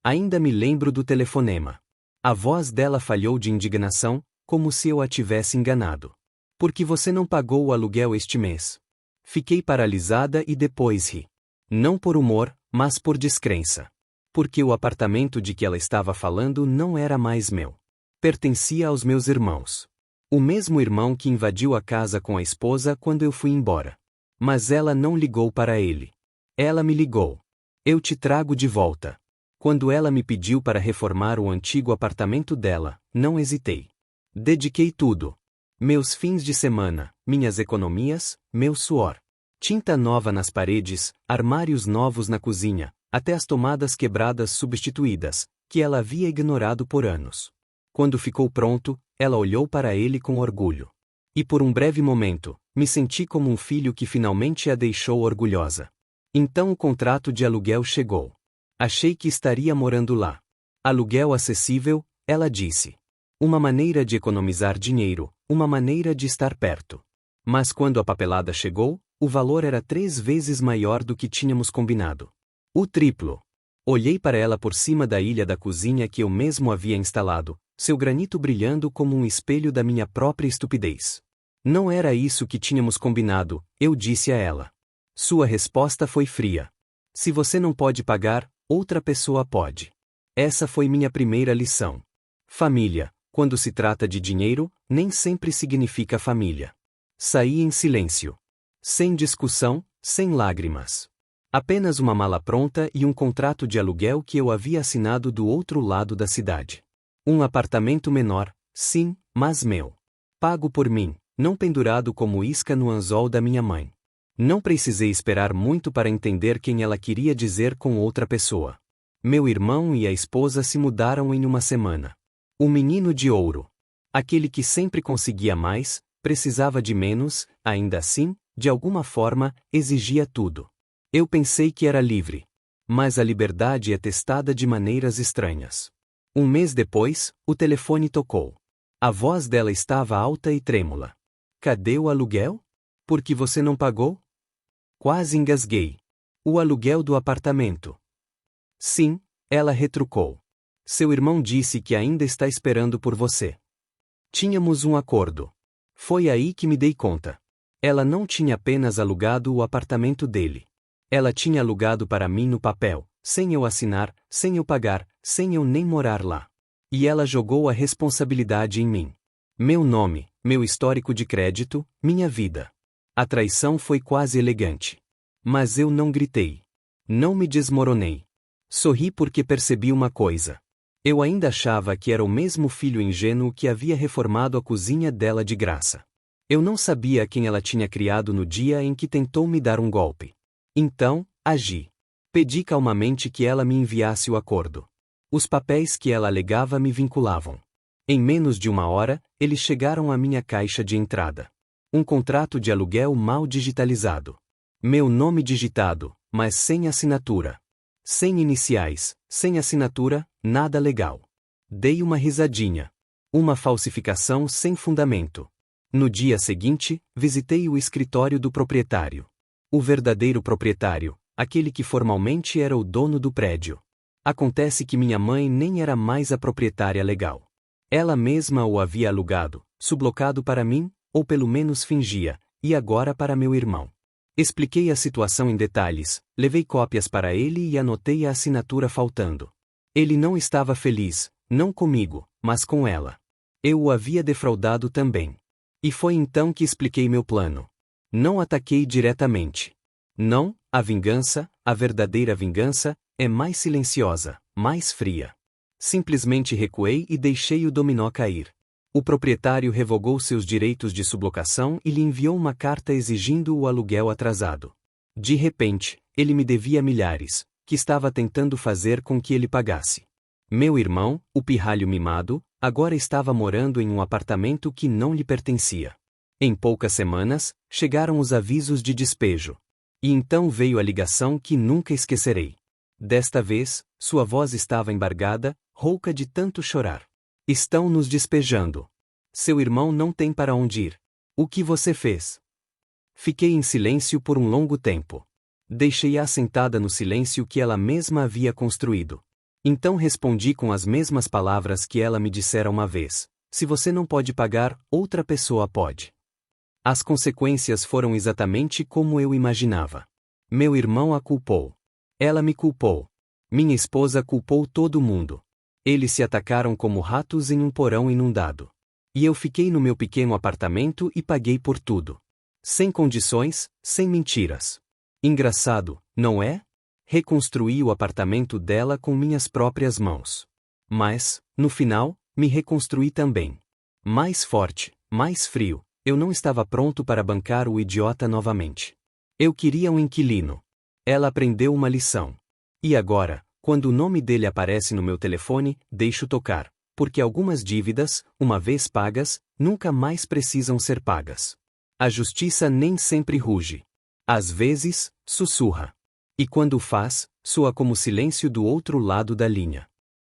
Ainda me lembro do telefonema. A voz dela falhou de indignação, como se eu a tivesse enganado. Por que você não pagou o aluguel este mês? Fiquei paralisada e depois ri. Não por humor, mas por descrença. Porque o apartamento de que ela estava falando não era mais meu. Pertencia aos meus irmãos. O mesmo irmão que invadiu a casa com a esposa quando eu fui embora. Mas ela não ligou para ele. Ela me ligou. Eu te trago de volta. Quando ela me pediu para reformar o antigo apartamento dela, não hesitei. Dediquei tudo. Meus fins de semana, minhas economias, meu suor. Tinta nova nas paredes, armários novos na cozinha, até as tomadas quebradas substituídas, que ela havia ignorado por anos. Quando ficou pronto, ela olhou para ele com orgulho. E por um breve momento, me senti como um filho que finalmente a deixou orgulhosa. Então o contrato de aluguel chegou. Achei que estaria morando lá. Aluguel acessível, ela disse. Uma maneira de economizar dinheiro, uma maneira de estar perto. Mas quando a papelada chegou, o valor era 3 vezes maior do que tínhamos combinado. O triplo. Olhei para ela por cima da ilha da cozinha que eu mesmo havia instalado, seu granito brilhando como um espelho da minha própria estupidez. Não era isso que tínhamos combinado, eu disse a ela. Sua resposta foi fria. Se você não pode pagar, outra pessoa pode. Essa foi minha primeira lição. Família, quando se trata de dinheiro, nem sempre significa família. Saí em silêncio. Sem discussão, sem lágrimas. Apenas uma mala pronta e um contrato de aluguel que eu havia assinado do outro lado da cidade. Um apartamento menor, sim, mas meu. Pago por mim, não pendurado como isca no anzol da minha mãe. Não precisei esperar muito para entender quem ela queria dizer com outra pessoa. Meu irmão e a esposa se mudaram em uma semana. O menino de ouro. Aquele que sempre conseguia mais, precisava de menos, ainda assim, de alguma forma, exigia tudo. Eu pensei que era livre. Mas a liberdade é testada de maneiras estranhas. Um mês depois, o telefone tocou. A voz dela estava alta e trêmula. Cadê o aluguel? Por que você não pagou? Quase engasguei. O aluguel do apartamento. Sim, ela retrucou. Seu irmão disse que ainda está esperando por você. Tínhamos um acordo. Foi aí que me dei conta. Ela não tinha apenas alugado o apartamento dele. Ela tinha alugado para mim no papel, sem eu assinar, sem eu pagar, sem eu nem morar lá. E ela jogou a responsabilidade em mim. Meu nome, meu histórico de crédito, minha vida. A traição foi quase elegante. Mas eu não gritei. Não me desmoronei. Sorri porque percebi uma coisa. Eu ainda achava que era o mesmo filho ingênuo que havia reformado a cozinha dela de graça. Eu não sabia quem ela tinha criado no dia em que tentou me dar um golpe. Então, agi. Pedi calmamente que ela me enviasse o acordo. Os papéis que ela alegava me vinculavam. Em menos de uma hora, eles chegaram à minha caixa de entrada. Um contrato de aluguel mal digitalizado. Meu nome digitado, mas sem assinatura. Sem iniciais, sem assinatura, nada legal. Dei uma risadinha. Uma falsificação sem fundamento. No dia seguinte, visitei o escritório do proprietário. O verdadeiro proprietário, aquele que formalmente era o dono do prédio. Acontece que minha mãe nem era mais a proprietária legal. Ela mesma o havia alugado, sublocado para mim, ou pelo menos fingia, e agora para meu irmão. Expliquei a situação em detalhes, levei cópias para ele e anotei a assinatura faltando. Ele não estava feliz, não comigo, mas com ela. Eu o havia defraudado também. E foi então que expliquei meu plano. Não ataquei diretamente. Não, a vingança, a verdadeira vingança, é mais silenciosa, mais fria. Simplesmente recuei e deixei o dominó cair. O proprietário revogou seus direitos de sublocação e lhe enviou uma carta exigindo o aluguel atrasado. De repente, ele me devia milhares, que estava tentando fazer com que ele pagasse. Meu irmão, o pirralho mimado, agora estava morando em um apartamento que não lhe pertencia. Em poucas semanas, chegaram os avisos de despejo. E então veio a ligação que nunca esquecerei. Desta vez, sua voz estava embargada, rouca de tanto chorar. Estão nos despejando. Seu irmão não tem para onde ir. O que você fez? Fiquei em silêncio por um longo tempo. Deixei-a sentada no silêncio que ela mesma havia construído. Então respondi com as mesmas palavras que ela me dissera uma vez: se você não pode pagar, outra pessoa pode. As consequências foram exatamente como eu imaginava. Meu irmão a culpou. Ela me culpou. Minha esposa culpou todo mundo. Eles se atacaram como ratos em um porão inundado. E eu fiquei no meu pequeno apartamento e paguei por tudo. Sem condições, sem mentiras. Engraçado, não é? Reconstruí o apartamento dela com minhas próprias mãos. Mas, no final, me reconstruí também. Mais forte, mais frio, eu não estava pronto para bancar o idiota novamente. Eu queria um inquilino. Ela aprendeu uma lição. E agora, quando o nome dele aparece no meu telefone, deixo tocar, porque algumas dívidas, uma vez pagas, nunca mais precisam ser pagas. A justiça nem sempre ruge. Às vezes, sussurra. E quando o faz, soa como silêncio do outro lado da linha.